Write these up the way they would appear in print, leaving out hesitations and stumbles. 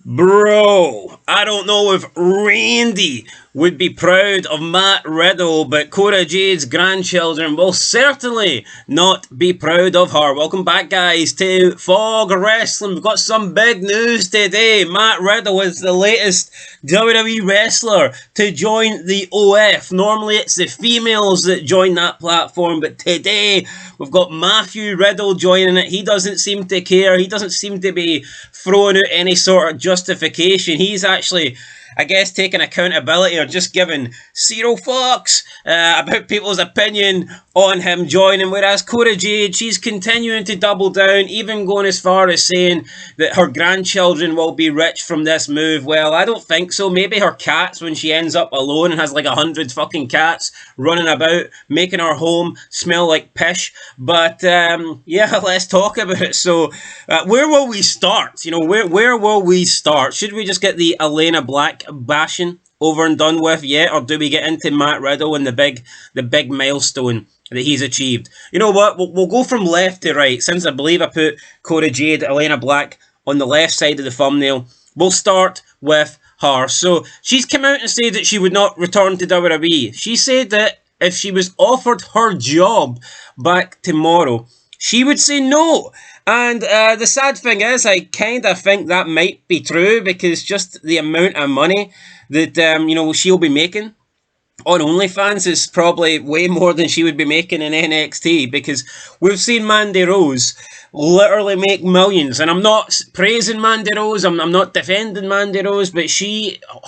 Bro, I don't know if Randy would be proud of Matt Riddle, but Kora Jade's grandchildren will certainly not be proud of her. Welcome back, guys, to Fog Wrestling. We've got some big news today. Matt Riddle is the latest WWE wrestler to join the OF. Normally, it's the females that join that platform, but today we've got Matthew Riddle joining it. He doesn't seem to care. He doesn't seem to be throwing out any sort of justification. He's actually, I guess, taking accountability or just giving zero fucks about people's opinion on him joining. Whereas Kora Jade, she's continuing to double down, even going as far as saying that her grandchildren will be rich from this move. Well, I don't think so. Maybe her cats, when she ends up alone and has like 100 fucking cats running about, making her home smell like pish. But yeah, let's talk about it. So, where will we start? You know, where will we start? Should we just get the Elayna Black bashing over and done with yet, or do we get into Matt Riddle and the big milestone that he's achieved? You know what? We'll go from left to right, since I believe I put Kora Jade, Elayna Black on the left side of the thumbnail. We'll start with her. So she's come out and said that she would not return to WWE. She said that if she was offered her job back tomorrow, she would say no. And the sad thing is, I kind of think that might be true, because just the amount of money that she'll be making on OnlyFans is probably way more than she would be making in NXT, because we've seen Mandy Rose literally make millions. And I'm not praising Mandy Rose, I'm not defending Mandy Rose, but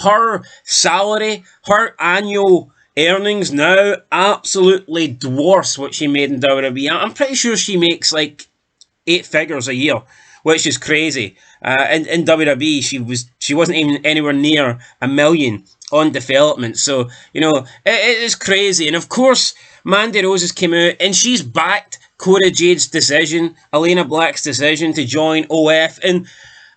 her salary, her annual earnings now absolutely dwarfs what she made in WWE. I'm pretty sure she makes like 8 figures a year, which is crazy. In WWE, she wasn't even anywhere near $1 million on development. So, it is crazy. And of course, Mandy Rose has came out and she's backed Kora Jade's decision, Elayna Black's decision to join OF. And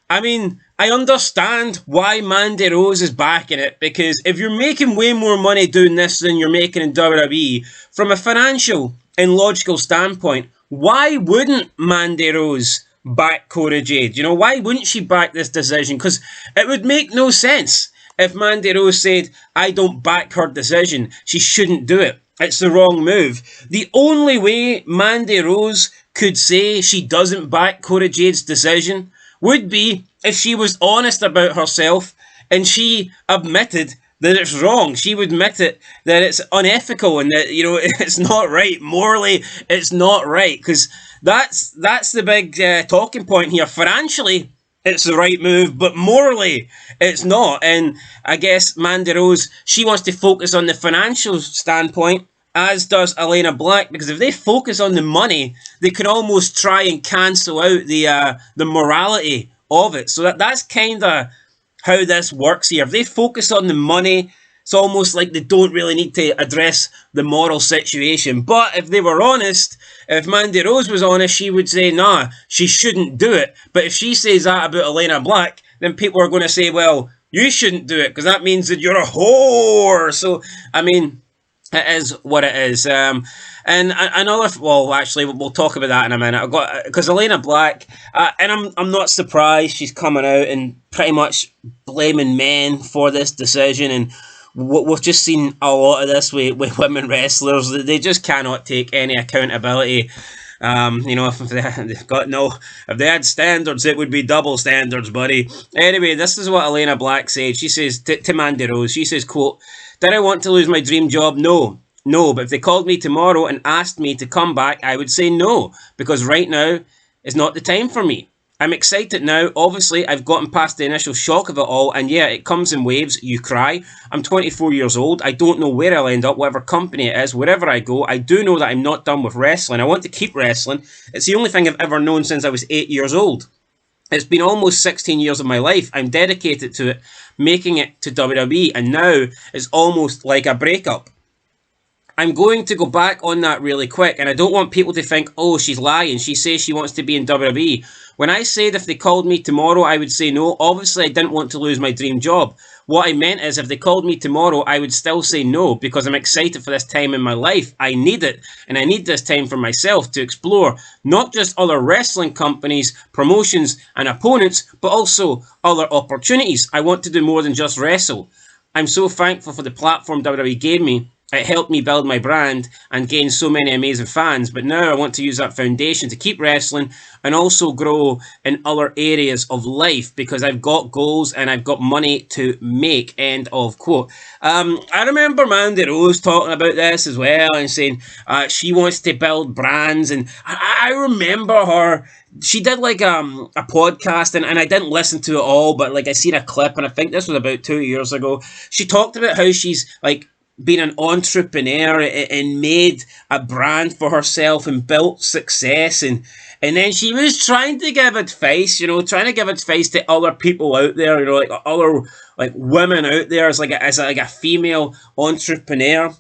I mean, I understand why Mandy Rose is backing it, because if you're making way more money doing this than you're making in WWE, from a financial and logical standpoint, why wouldn't Mandy Rose back Kora Jade? Why wouldn't she back this decision? Because it would make no sense if Mandy Rose said, I don't back her decision. She shouldn't do it. It's the wrong move. The only way Mandy Rose could say she doesn't back Kora Jade's decision would be if she was honest about herself and she admitted that it's wrong. She would admit it, that it's unethical and that, it's not right. Morally, it's not right. Because that's the big talking point here. Financially, it's the right move, but morally, it's not. And I guess Mandy Rose, she wants to focus on the financial standpoint, as does Elayna Black, because if they focus on the money, they can almost try and cancel out the morality of it. So that's kind of how this works here. If they focus on the money, it's almost like they don't really need to address the moral situation. But if they were honest, if Mandy Rose was honest, she would say, nah, she shouldn't do it. But if she says that about Elayna Black, then people are going to say, well, you shouldn't do it, because that means that you're a whore. So, I mean, it is what it is. And another, well, actually, we'll talk about that in a minute. Because Elayna Black, and I'm not surprised she's coming out and pretty much blaming men for this decision. And we've just seen a lot of this with women wrestlers. They just cannot take any accountability. If they had standards, it would be double standards, buddy. Anyway, this is what Elayna Black said. She says to Mandy Rose, she says, quote, did I want to lose my dream job? No. No, but if they called me tomorrow and asked me to come back, I would say no, because right now is not the time for me. I'm excited now. Obviously, I've gotten past the initial shock of it all, and yeah, it comes in waves. You cry. I'm 24 years old. I don't know where I'll end up, whatever company it is, wherever I go. I do know that I'm not done with wrestling. I want to keep wrestling. It's the only thing I've ever known since I was 8 years old. It's been almost 16 years of my life. I'm dedicated to it, making it to WWE, and now it's almost like a breakup. I'm going to go back on that really quick, and I don't want people to think, oh, she's lying. She says she wants to be in WWE. When I said if they called me tomorrow, I would say no. Obviously, I didn't want to lose my dream job. What I meant is if they called me tomorrow, I would still say no because I'm excited for this time in my life. I need it, and I need this time for myself to explore not just other wrestling companies, promotions, and opponents, but also other opportunities. I want to do more than just wrestle. I'm so thankful for the platform WWE gave me. It helped me build my brand and gain so many amazing fans, but now I want to use that foundation to keep wrestling and also grow in other areas of life because I've got goals and I've got money to make, end of quote. I remember Mandy Rose talking about this as well and saying she wants to build brands, and I remember her. She did like a podcast, and I didn't listen to it all, but like I seen a clip, and I think this was about 2 years ago. She talked about how she's like been an entrepreneur and made a brand for herself and built success, and then she was trying to give advice, trying to give advice to other people out there, like other like women out there as a female entrepreneur,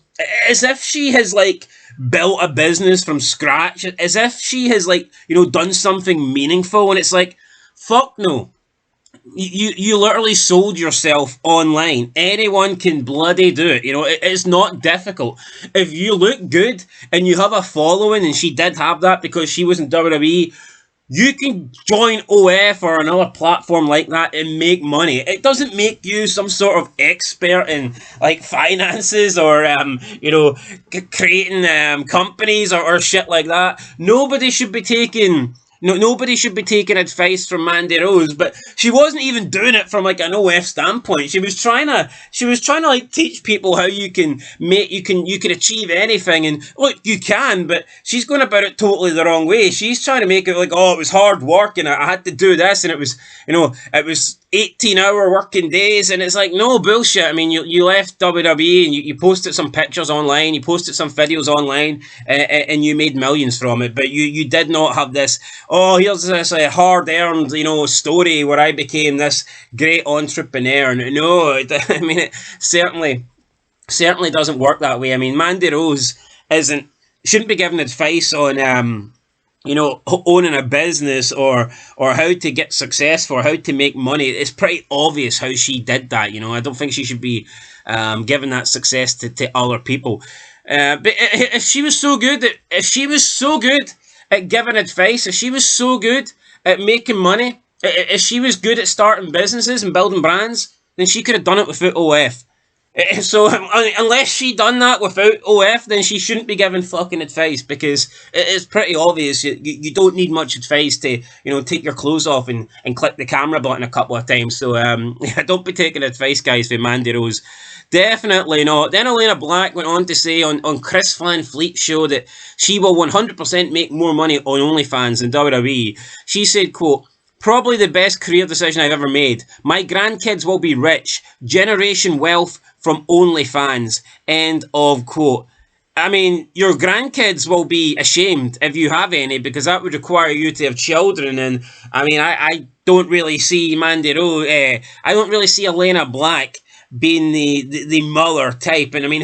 as if she has like built a business from scratch, as if she has like done something meaningful, and it's like, fuck no. You literally sold yourself online. Anyone can bloody do it. It's not difficult. If you look good and you have a following, and she did have that because she was in WWE, you can join OF or another platform like that and make money. It doesn't make you some sort of expert in like finances or creating companies or shit like that. Nobody should be taking advice from Mandy Rose, but she wasn't even doing it from like an OF standpoint. She was trying to like teach people how you can achieve anything, and look, you can, but she's going about it totally the wrong way. She's trying to make it like, oh, it was hard work and I had to do this, and it was 18-hour working days, and it's like, no, bullshit. I mean, you left WWE and you posted some pictures online, you posted some videos online, and you made millions from it, but you did not have this, oh, here's this hard-earned, story where I became this great entrepreneur. No, I mean, it certainly doesn't work that way. I mean, Mandy Rose shouldn't be giving advice on owning a business or how to get successful or how to make money. It's pretty obvious how she did that. I don't think she should be giving that success to other people. But if she was so good at giving advice, if she was so good at making money, if she was good at starting businesses and building brands, then she could have done it without OF. So unless she done that without OF, then she shouldn't be giving fucking advice, because it's pretty obvious you don't need much advice to take your clothes off and click the camera button a couple of times. So don't be taking advice, guys, from Mandy Rose. Definitely not. Then Elayna Black went on to say on Chris Van Fleet's show that she will 100% make more money on OnlyFans than WWE. She said, quote, "Probably the best career decision I've ever made. My grandkids will be rich. Generation wealth from OnlyFans." End of quote. I mean, your grandkids will be ashamed if you have any, because that would require you to have children. And I mean, I don't really see Mandy Rose, I don't really see Elayna Black being the mother type. And I mean,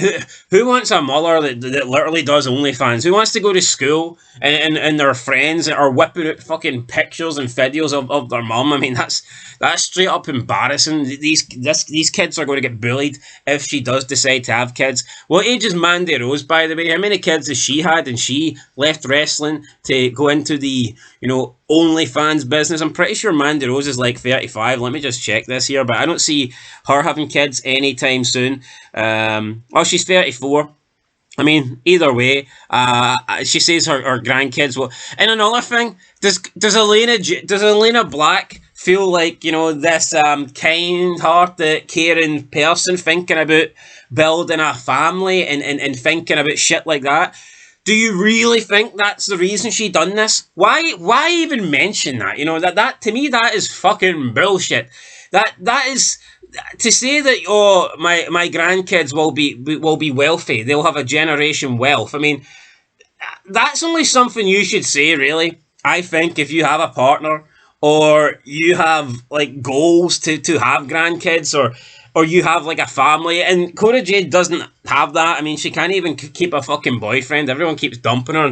who wants a mother that literally does OnlyFans? Who wants to go to school and their friends are whipping out fucking pictures and videos of their mum? I mean, that's straight up embarrassing. These kids are going to get bullied if she does decide to have kids. What age is Mandy Rose, by the way? How many kids has she had, and she left wrestling to go into the OnlyFans business? I'm pretty sure Mandy Rose is like 35. Let me just check this here, but I don't see her having kids anytime soon. She's 34. I mean, either way, she says her grandkids will. And another thing, does Elayna Black feel like this kind-hearted, caring person thinking about building a family and thinking about shit like that? Do you really think that's the reason she done this? Why even mention that? That to me, that is fucking bullshit. That is to say that my grandkids will be wealthy. They'll have a generation wealth. I mean, that's only something you should say, really. I think if you have a partner or you have like goals to have grandkids, or or you have like a family, and Kora Jade doesn't have that. I mean, she can't even keep a fucking boyfriend. Everyone keeps dumping her,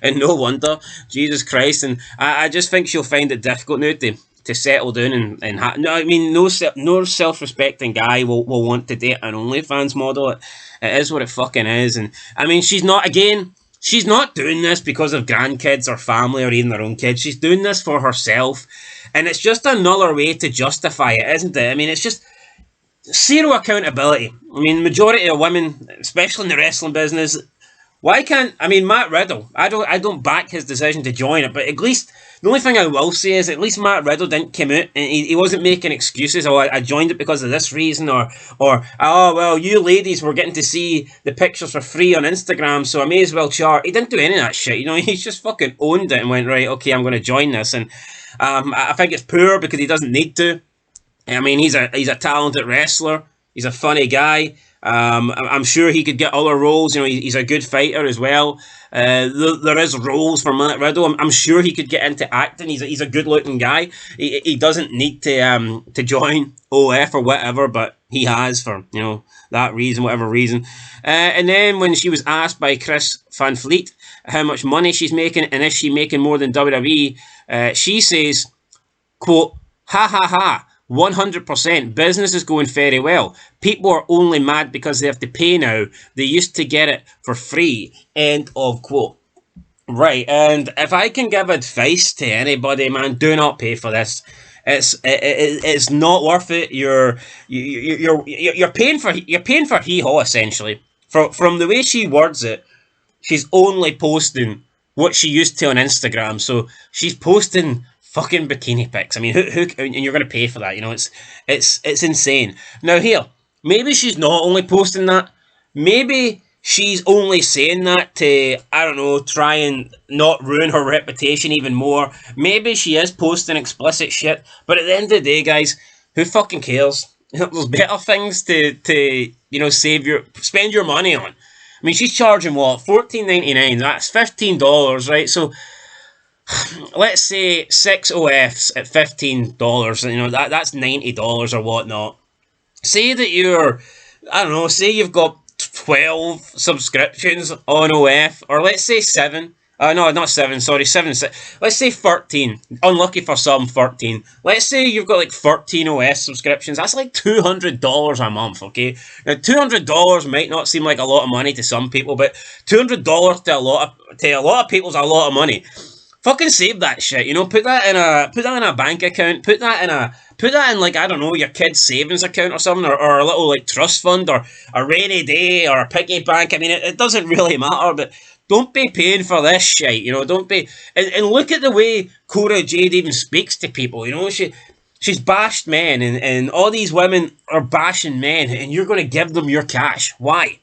and no wonder. Jesus Christ. And I just think she'll find it difficult now to settle down no, I mean, no self-respecting guy will want to date an OnlyFans model. It is what it fucking is. And I mean, she's not doing this because of grandkids or family or even her own kids. She's doing this for herself, and it's just another way to justify it, isn't it? I mean, it's just zero accountability. I mean, majority of women, especially in the wrestling business, why can't, I mean, Matt Riddle, I don't back his decision to join it, but at least, the only thing I will say is at least Matt Riddle didn't come out and he wasn't making excuses, oh, I joined it because of this reason, or, oh, well, you ladies were getting to see the pictures for free on Instagram, so I may as well chart. He didn't do any of that shit, you know, he's just fucking owned it and went, right, okay, I'm going to join this, and I think it's poor because he doesn't need to. I mean, he's a talented wrestler, he's a funny guy. I'm sure he could get other roles. You know, he's a good fighter as well. There is roles for Matt Riddle. I'm sure he could get into acting. He's a good looking guy. He doesn't need to join OF or whatever, but he has for that reason, whatever reason. And then when she was asked by Chris Van Fleet how much money she's making and is she making more than WWE, she says, quote, "Ha ha ha. 100%. Business is going very well. People are only mad because they have to pay now. They used to get it for free." End of quote. Right, and if I can give advice to anybody, man, do not pay for this. It's not worth it. You're paying for hee-haw, essentially. From the way she words it, she's only posting what she used to on Instagram. So she's posting fucking bikini pics. I mean, who and you're going to pay for that? You know, it's insane. Now here, maybe she's not only posting that. Maybe she's only saying that to, I don't know, try and not ruin her reputation even more. Maybe she is posting explicit shit. But at the end of the day, guys, who fucking cares? There's better things to spend your money on. I mean, she's charging what, $14.99. That's $15, right? So let's say 6 OFs at $15, you know, that's $90 or whatnot. Say that say you've got 12 subscriptions on OF, or let's say 7. No, not 7, sorry, 7, 6. Let's say 13. Unlucky for some, 13. Let's say you've got like 13 OS subscriptions. That's like $200 a month, okay? Now, $200 might not seem like a lot of money to some people, but $200 to a lot of people is a lot of money. Fucking save that shit, you know. Put that in a bank account. Put that in like, I don't know, your kid's savings account or something, or a little like trust fund, or a rainy day, or a piggy bank. I mean, it doesn't really matter, but don't be paying for this shit, you know. Don't be. And look at the way Kora Jade even speaks to people, you know. She's bashed men, and all these women are bashing men, and you're going to give them your cash. Why?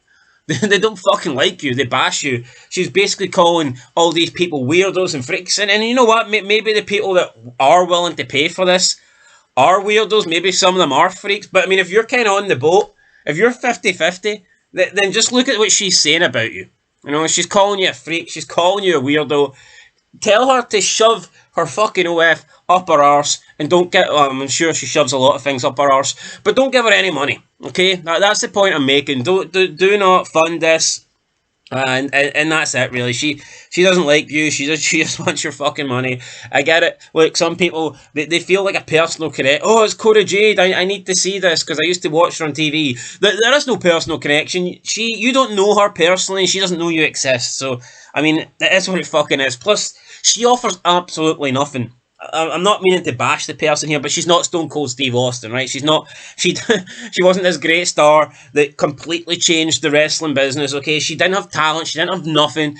They don't fucking like you. They bash you. She's basically calling all these people weirdos and freaks. And you know what? Maybe the people that are willing to pay for this are weirdos. Maybe some of them are freaks. But, I mean, if you're kind of on the boat, if you're 50-50, then just look at what she's saying about you. You know, she's calling you a freak. She's calling you a weirdo. Tell her to shove her fucking OF up her arse, and don't get. I'm sure she shoves a lot of things up her arse, but don't give her any money. Okay, that's the point I'm making. Do not fund this, and that's it. Really, she doesn't like you. She just wants your fucking money. I get it. Look, some people they feel like a personal connection. Oh, it's Kora Jade. I need to see this because I used to watch her on TV. There is no personal connection. You don't know her personally, and she doesn't know you exist. So I mean, it is what it fucking is. Plus, she offers absolutely nothing. I'm not meaning to bash the person here, but she's not Stone Cold Steve Austin, right? She's not. She wasn't this great star that completely changed the wrestling business. Okay, she didn't have talent. She didn't have nothing.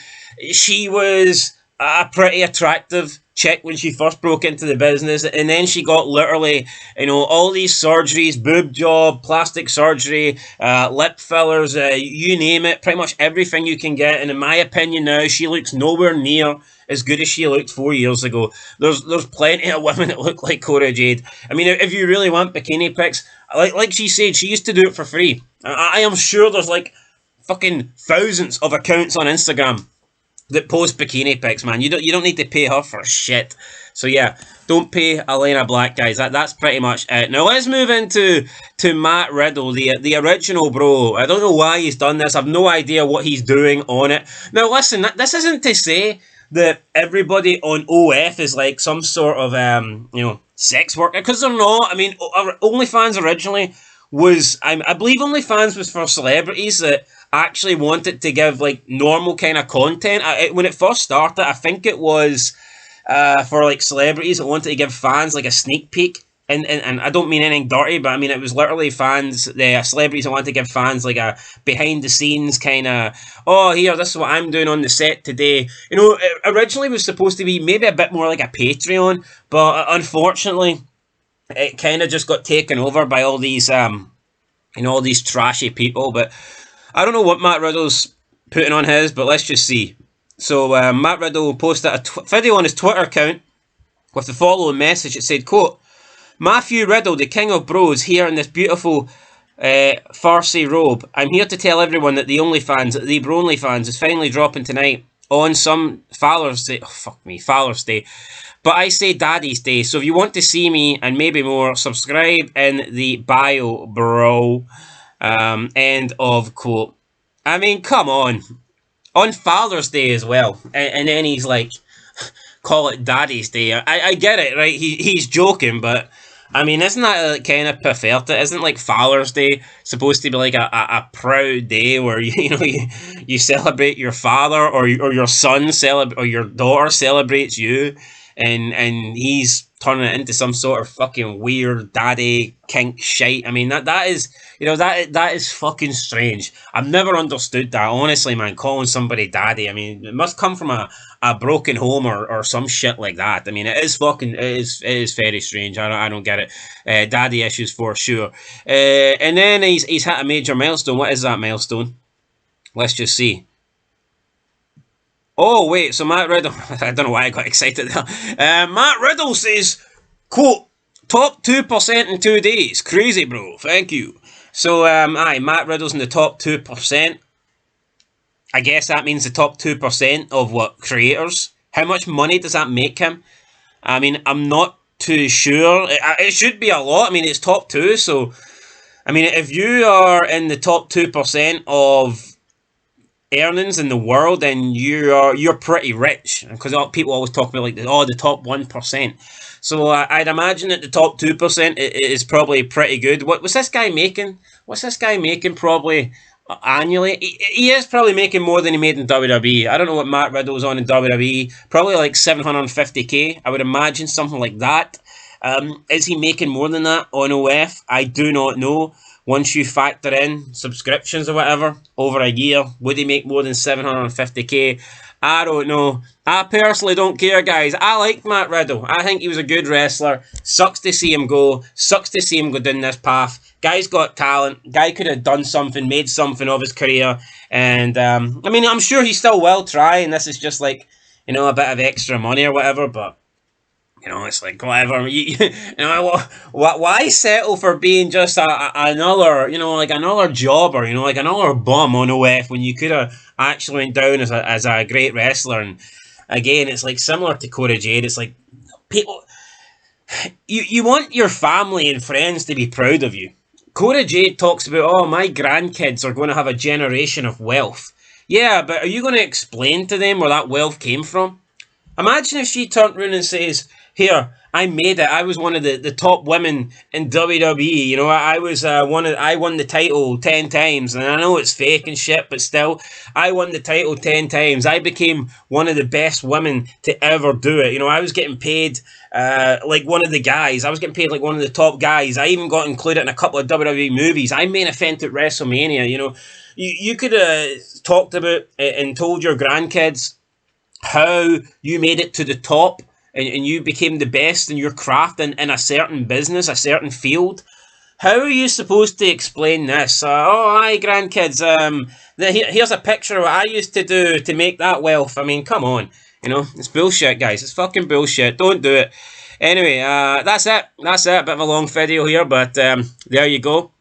She was a pretty attractive chick when she first broke into the business, and then she got literally, all these surgeries, boob job, plastic surgery, lip fillers, you name it, pretty much everything you can get. And in my opinion now, she looks nowhere near as good as she looked 4 years ago. There's plenty of women that look like Kora Jade. I mean, if you really want bikini pics, like she said, she used to do it for free. I am sure there's like fucking thousands of accounts on Instagram that post bikini pics, man. You don't need to pay her for shit. So yeah, don't pay Elayna Black, guys. That's pretty much it. Now let's move into Matt Riddle, the original bro. I don't know why he's done this. I've no idea what he's doing on it. Now listen, this isn't to say that everybody on OF is like some sort of sex worker, because they're not. I mean, OnlyFans originally was, I believe OnlyFans was for celebrities that actually wanted to give like normal kind of content. When it first started, I think it was for like celebrities that wanted to give fans like a sneak peek. And I don't mean anything dirty, but I mean it was literally fans, the celebrities that wanted to give fans like a behind the scenes kind of, oh here, this is what I'm doing on the set today. You know, it originally was supposed to be maybe a bit more like a Patreon, but unfortunately, it kind of just got taken over by all these all these trashy people. But I don't know what Matt Riddle's putting on his, but let's just see. So Matt Riddle posted a video on his Twitter account with the following message. It said, quote, Matthew Riddle, the king of bros, here in this beautiful farcy robe. I'm here to tell everyone that the Bronlyfans is finally dropping tonight on some Father's Day. Oh, fuck me, Father's Day. But I say Daddy's Day. So if you want to see me and maybe more, subscribe in the bio, bro. End of quote. I mean, come on. On Father's Day as well. And then he's like, call it Daddy's Day. I get it, right? He's joking, but I mean, isn't that kind of perverted? Isn't like Father's Day supposed to be like a proud day where you celebrate your father, or your son or your daughter celebrates you, and he's turning it into some sort of fucking weird daddy kink shite. I mean, that is, that is fucking strange. I've never understood that, honestly, man. Calling somebody daddy, I mean, it must come from a broken home or some shit like that. I mean, it is very strange. I don't get it. Daddy issues for sure. And then he's hit a major milestone. What is that milestone? Let's just see. Oh, wait, so Matt Riddle, I don't know why I got excited there. Matt Riddle says, quote, top 2% in 2 days. Crazy, bro. Thank you. So, Matt Riddle's in the top 2%. I guess that means the top 2% of what? Creators? How much money does that make him? I mean, I'm not too sure. It should be a lot. I mean, it's top 2, so, I mean, if you are in the top 2% of earnings in the world, and you're pretty rich, because people always talk about like the top 1%. So I'd imagine that the top 2% is probably pretty good. What's this guy making? What's this guy making probably annually? He is probably making more than he made in WWE. I don't know what Matt Riddle's on in WWE. Probably like 750k. I would imagine something like that. Is he making more than that on OF? I do not know. Once you factor in subscriptions or whatever, over a year, would he make more than 750k? I don't know. I personally don't care, guys. I like Matt Riddle. I think he was a good wrestler. Sucks to see him go. Sucks to see him go down this path. Guy's got talent. Guy could have done something, made something of his career. And, I mean, I'm sure he still will try, and this is just like, a bit of extra money or whatever, but it's like, whatever. Why settle for being just another, like another jobber, like another bum on OF, when you could have actually went down as a great wrestler? And again, it's like similar to Kora Jade. It's like, people, you want your family and friends to be proud of you. Kora Jade talks about, oh, my grandkids are going to have a generation of wealth. Yeah, but are you going to explain to them where that wealth came from? Imagine if she turned around and says, here, I made it. I was one of the top women in WWE. I won the title 10 times, and I know it's fake and shit, but still, I won the title 10 times. I became one of the best women to ever do it. I was getting paid like one of the guys. I was getting paid like one of the top guys. I even got included in a couple of WWE movies. I main evented at WrestleMania. You could have talked about and told your grandkids how you made it to the top, and you became the best in your craft in a certain business, a certain field. How are you supposed to explain this? Hi, grandkids. Here's a picture of what I used to do to make that wealth. I mean, come on. It's bullshit, guys. It's fucking bullshit. Don't do it. Anyway, that's it. That's it. A bit of a long video here, but there you go.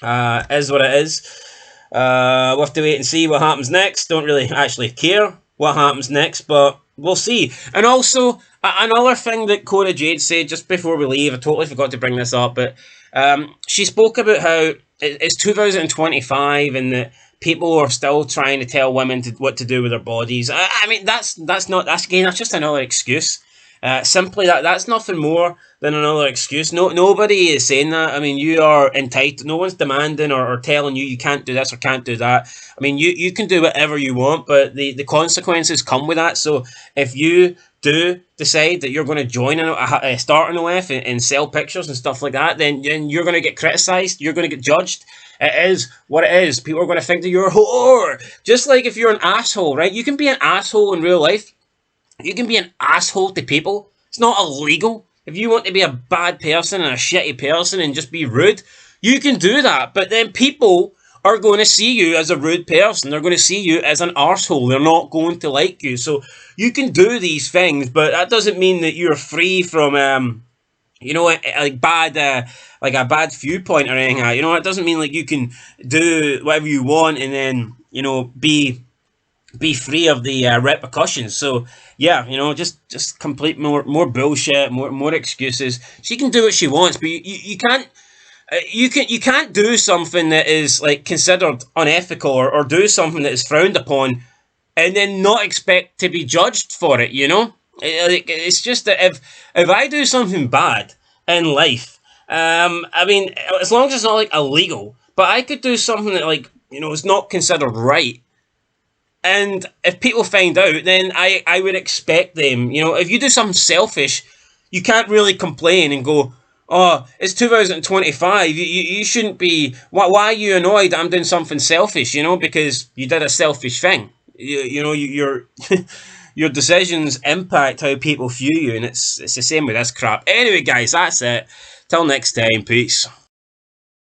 Is what it is. We'll have to wait and see what happens next. Don't really actually care. what happens next, but we'll see. And also, another thing that Kora Jade said just before we leave, I totally forgot to bring this up, but she spoke about how it's 2025 and that people are still trying to tell women what to do with their bodies. I mean, that's just another excuse. Simply that's nothing more than another excuse. Nobody is saying that. I mean, you are entitled. No one's demanding or telling you can't do this or can't do that. I mean, you can do whatever you want, but the consequences come with that. So if you do decide that you're going to join start an OF and sell pictures and stuff like that, then you're going to get criticised. You're going to get judged. It is what it is. People are going to think that you're a whore. Just like if you're an asshole, right? You can be an asshole in real life. You can be an asshole to people. It's not illegal. If you want to be a bad person and a shitty person and just be rude, you can do that. But then people are going to see you as a rude person. They're going to see you as an arsehole. They're not going to like you. So you can do these things, but that doesn't mean that you're free from, like a bad viewpoint or anything. It doesn't mean like you can do whatever you want and then, be free of the repercussions. So yeah, just complete more bullshit, more excuses. She can do what she wants, but you can't. You can't do something that is like considered unethical or do something that is frowned upon and then not expect to be judged for it. It's just that if I do something bad in life, I mean, as long as it's not like illegal, but I could do something that like is not considered right. And if people find out, then I would expect them, if you do something selfish, you can't really complain and go, oh, it's 2025, you shouldn't be, why are you annoyed that I'm doing something selfish, because you did a selfish thing. Your your decisions impact how people view you, and it's the same with this crap. Anyway, guys, that's it. Till next time, peace.